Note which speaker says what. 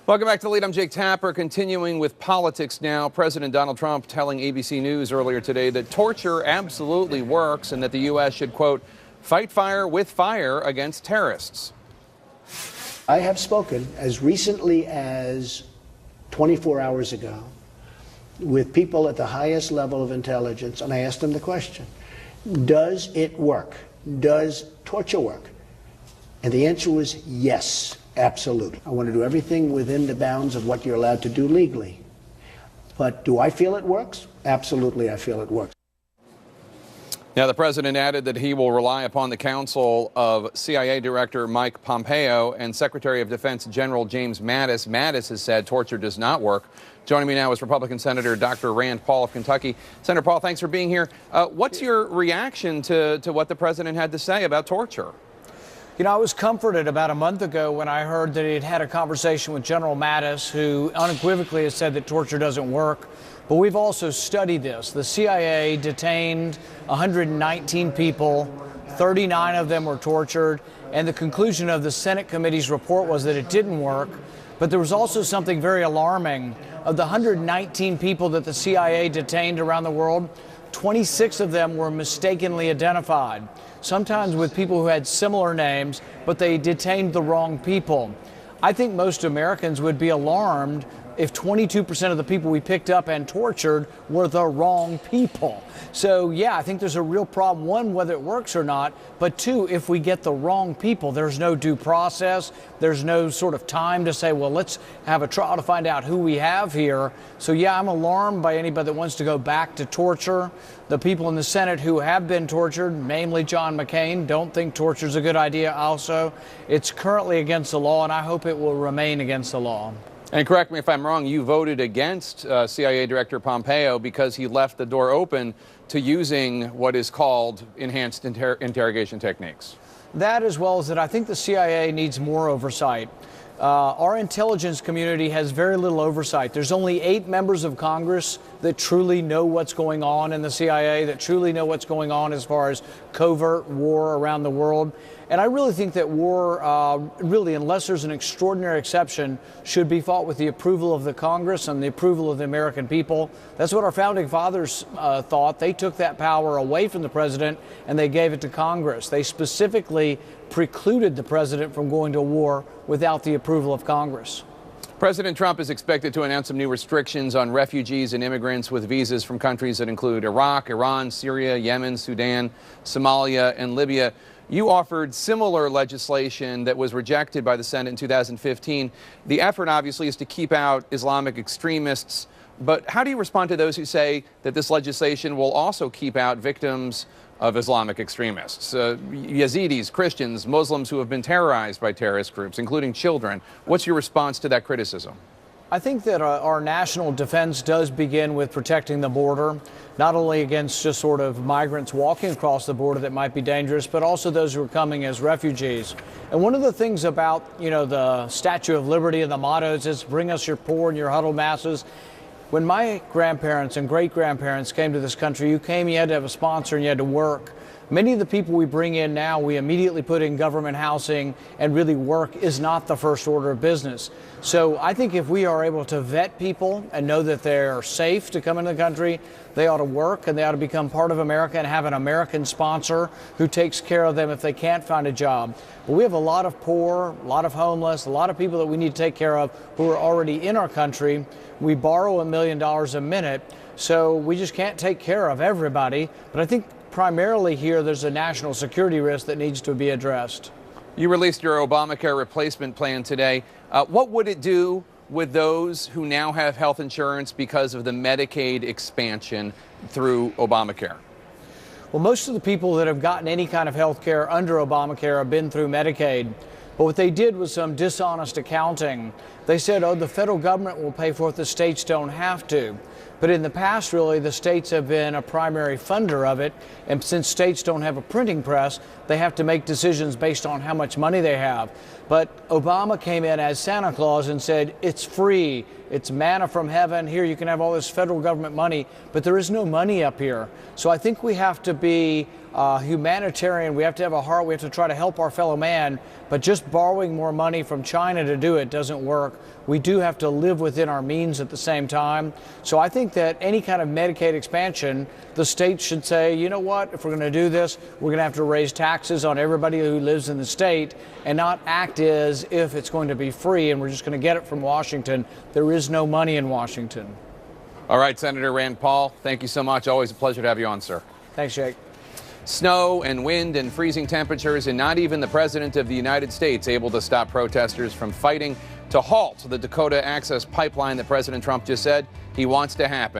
Speaker 1: Welcome back to The Lead. I'm Jake Tapper. Continuing with politics now. President Donald Trump telling ABC News earlier today that torture absolutely works and that the U.S. should, quote, fight fire with fire against terrorists.
Speaker 2: I have spoken as recently as 24 hours ago with people at the highest level of intelligence, and I asked them the question, does it work? Does torture work? And the answer was yes, absolutely. I want to do everything within the bounds of what you're allowed to do legally. But do I feel it works? Absolutely, I feel it works.
Speaker 1: Now, the president added that he will rely upon the counsel of CIA Director Mike Pompeo and Secretary of Defense General James Mattis. Mattis has said torture does not work. Joining me now is Republican Senator Dr. Rand Paul of Kentucky. Senator Paul, thanks for being here. What's your reaction to what the president had to say about torture?
Speaker 3: You know, I was comforted about a month ago when I heard that he'd had a conversation with General Mattis, who unequivocally has said that torture doesn't work. But we've also studied this. The CIA detained 119 people, 39 of them were tortured, and the conclusion of the Senate committee's report was that it didn't work. But there was also something very alarming. Of the 119 people that the CIA detained around the world, 26 of them were mistakenly identified, sometimes with people who had similar names, but they detained the wrong people. I think most Americans would be alarmed if 22% of the people we picked up and tortured were the wrong people. So, yeah, I think there's a real problem, one, whether it works or not, but two, if we get the wrong people, there's no due process, there's no sort of time to say, well, let's have a trial to find out who we have here. So, yeah, I'm alarmed by anybody that wants to go back to torture. The people in the Senate who have been tortured, namely John McCain, don't think torture is a good idea also. It's currently against the law, and I hope it will remain against the law.
Speaker 1: And correct me if I'm wrong, you voted against CIA Director Pompeo because he left the door open to using what is called enhanced interrogation techniques.
Speaker 3: That, as well as that I think the CIA needs more oversight. Our intelligence community has very little oversight. There's only 8 members of Congress that truly know what's going on in the CIA, that truly know what's going on as far as covert war around the world. And I really think that war, really, unless there's an extraordinary exception, should be fought with the approval of the Congress and the approval of the American people. That's what our founding fathers thought. They took that power away from the president and they gave it to Congress. They specifically precluded the president from going to war without the approval of Congress.
Speaker 1: President Trump is expected to announce some new restrictions on refugees and immigrants with visas from countries that include Iraq, Iran, Syria, Yemen, Sudan, Somalia, and Libya. You offered similar legislation that was rejected by the Senate in 2015. The effort, obviously, is to keep out Islamic extremists. But how do you respond to those who say that this legislation will also keep out victims of Islamic extremists, Yazidis, Christians, Muslims who have been terrorized by terrorist groups, including children? What's your response to that criticism?
Speaker 3: I think that our national defense does begin with protecting the border, not only against just sort of migrants walking across the border that might be dangerous, but also those who are coming as refugees. And one of the things about, you know, the Statue of Liberty and the mottos is bring us your poor and your huddled masses. When my grandparents and great-grandparents came to this country, you had to have a sponsor and you had to work. Many of the people we bring in now, we immediately put in government housing, and really work is not the first order of business. So I think if we are able to vet people and know that they're safe to come into the country, they ought to work and they ought to become part of America and have an American sponsor who takes care of them if they can't find a job. But we have a lot of poor, a lot of homeless, a lot of people that we need to take care of who are already in our country. We borrow $1 million a minute, so we just can't take care of everybody. But I think primarily here there's a national security risk that needs to be addressed.
Speaker 1: You released your Obamacare replacement plan today. What would it do with those who now have health insurance because of the Medicaid expansion through Obamacare?
Speaker 3: Well, most of the people that have gotten any kind of health care under Obamacare have been through Medicaid. But what they did was some dishonest accounting. They said, oh, the federal government will pay for it, the states don't have to. But in the past, really, the states have been a primary funder of it. And since states don't have a printing press, they have to make decisions based on how much money they have. But Obama came in as Santa Claus and said, it's free, it's manna from heaven, here you can have all this federal government money, but there is no money up here. So I think we have to be humanitarian, we have to have a heart, we have to try to help our fellow man, but just borrowing more money from China to do it doesn't work. We do have to live within our means at the same time. So I think that any kind of Medicaid expansion, the states should say, you know what, if we're going to do this, we're going to have to raise taxes on everybody who lives in the state and not act as if it's going to be free and we're just going to get it from Washington. There is no money in Washington.
Speaker 1: All right, Senator Rand Paul, thank you so much. Always a pleasure to have you on, sir.
Speaker 3: Thanks, Jake.
Speaker 1: Snow and wind and freezing temperatures, and not even the President of the United States able to stop protesters from fighting to halt the Dakota Access Pipeline that President Trump just said he wants to happen.